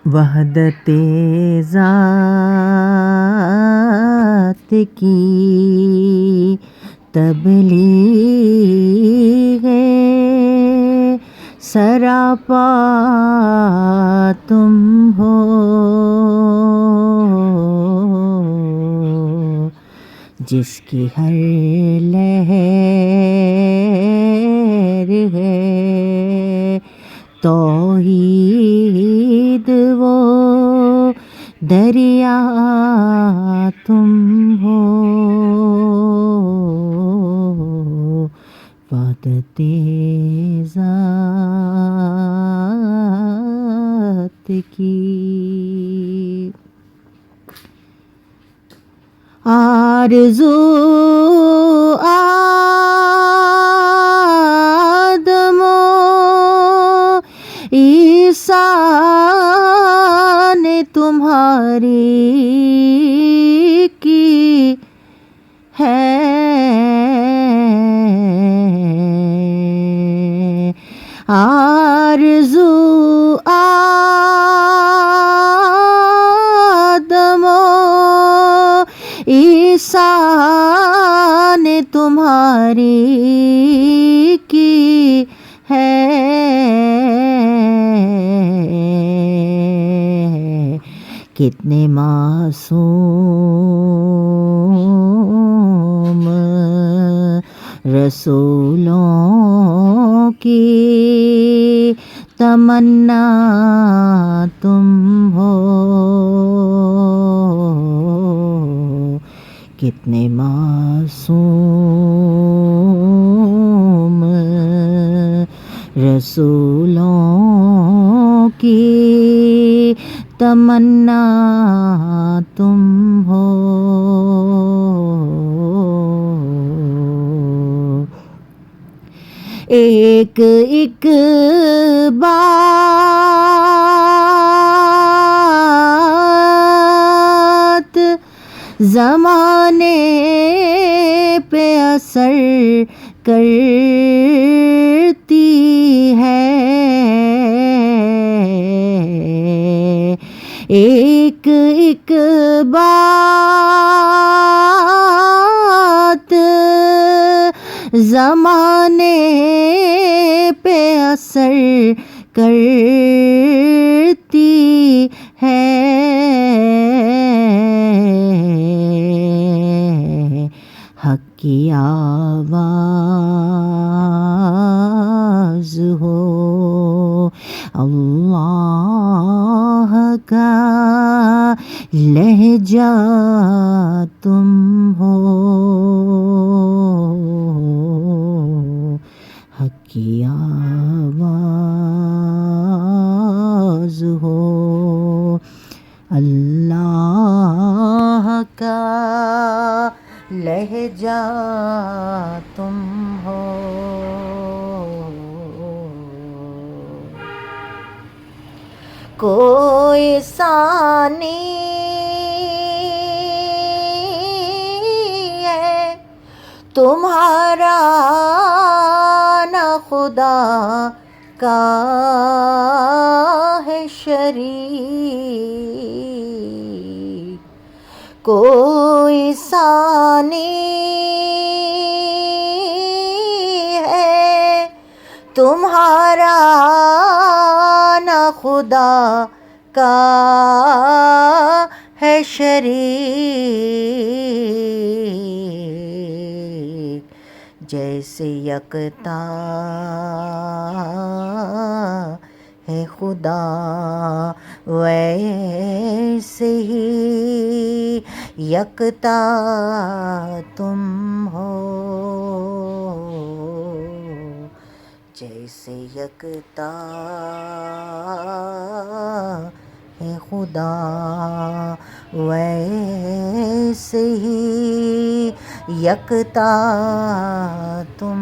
وحدت ذات کی تبلیغ سراپا تم ہو، جس کی ہر لہر ہے توحید، وہ دریا تم ہو، وحدت ذات کی آرزو آدم و عیسیٰ نے تمہاری کی ہے، آرزو آدم و عیسیٰ نے تمہاری کی ہے، کتنے معصوم رسولوں کی تمنا تم ہو، کتنے معصوم رسولوں کی تمنا تم ہو، ایک ایک بات زمانے پہ اثر کرتی ہے، ایک ایک بات زمانے پہ اثر کرتی ہے، حق کی آواز ہو، اللہ کا لہجہ تم ہو، حق کی آواز ہو، اللہ کا لہجہ تم ہو، کوئی ثانی ہے تمہارا نہ خدا کا ہے شریک، کوئی ثانی ہے تمہارا نہ خدا کا ہے شریک، جیسے یکتا ہے خدا ویسے ہی یکتا تم ہو، جیسے یکتا ہے خدا ویسے ہی یکتا تم